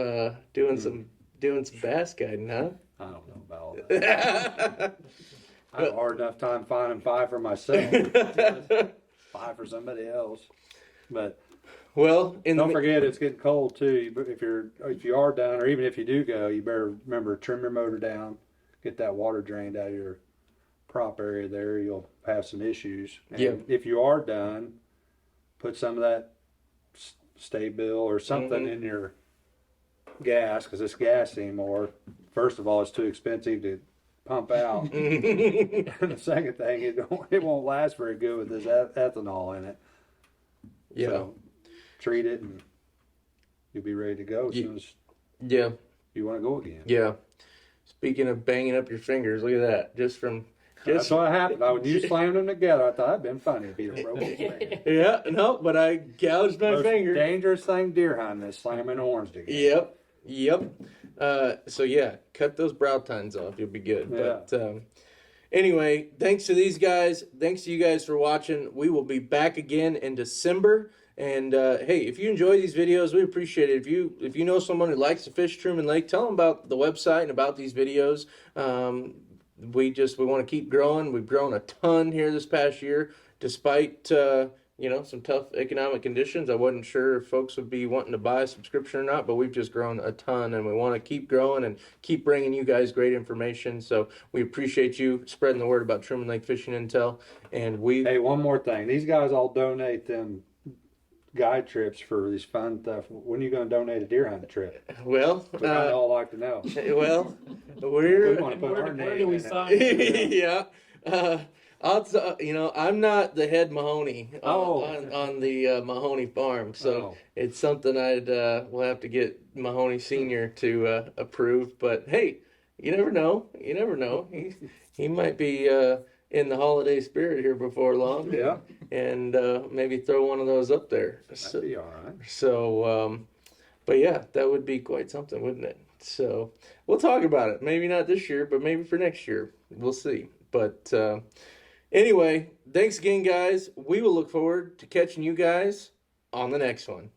doing some Doing some bass guiding, huh? I don't know about all that. I have a hard enough time finding 5 for myself. 5 for somebody else. But Well, don't forget, it's getting cold too. If you are done, or even if you do go, you better remember to trim your motor down, get that water drained out of your prop area there. You'll have some issues. And Yeah. if you are done, put some of that stay bill or something in your gas, because it's gas anymore. First of all, it's too expensive to pump out. And the second thing, it won't last very good with this ethanol in it. Yeah. So treat it and you'll be ready to go as soon as Yeah. you want to go again. Yeah. Speaking of banging up your fingers, look at that. That's what happened. When you slammed them together, I thought it'd been funny if he'd broken his finger. Yeah, no, but I gouged my Most finger. dangerous thing deer hunting is slamming horns together. Yep. So yeah, cut those brow tines off. You'll be good. Yeah. But anyway, thanks to these guys. Thanks to you guys for watching. We will be back again in December. And hey, if you enjoy these videos, we appreciate it. If you know someone who likes to fish Truman Lake, tell them about the website and about these videos. We want to keep growing. We've grown a ton here this past year, despite some tough economic conditions. I wasn't sure if folks would be wanting to buy a subscription or not, but we've just grown a ton, and we want to keep growing and keep bringing you guys great information. So we appreciate you spreading the word about Truman Lake Fishing Intel. And Hey, one more thing. These guys all donate them guide trips for these fun stuff. When are you going to donate a deer hunting trip? well, We kind of all like to know. we want to put our Where name do we in it. sign? yeah. I'm not the head Mahoney on the Mahoney farm, so it's something we'll have to get Mahoney Senior to approve. But hey, you never know. You never know. He might be in the holiday spirit here before long. Yeah. And maybe throw one of those up there. That'd be all right. So, but yeah, that would be quite something, wouldn't it? So we'll talk about it. Maybe not this year, but maybe for next year. We'll see. But anyway, thanks again, guys. We will look forward to catching you guys on the next one.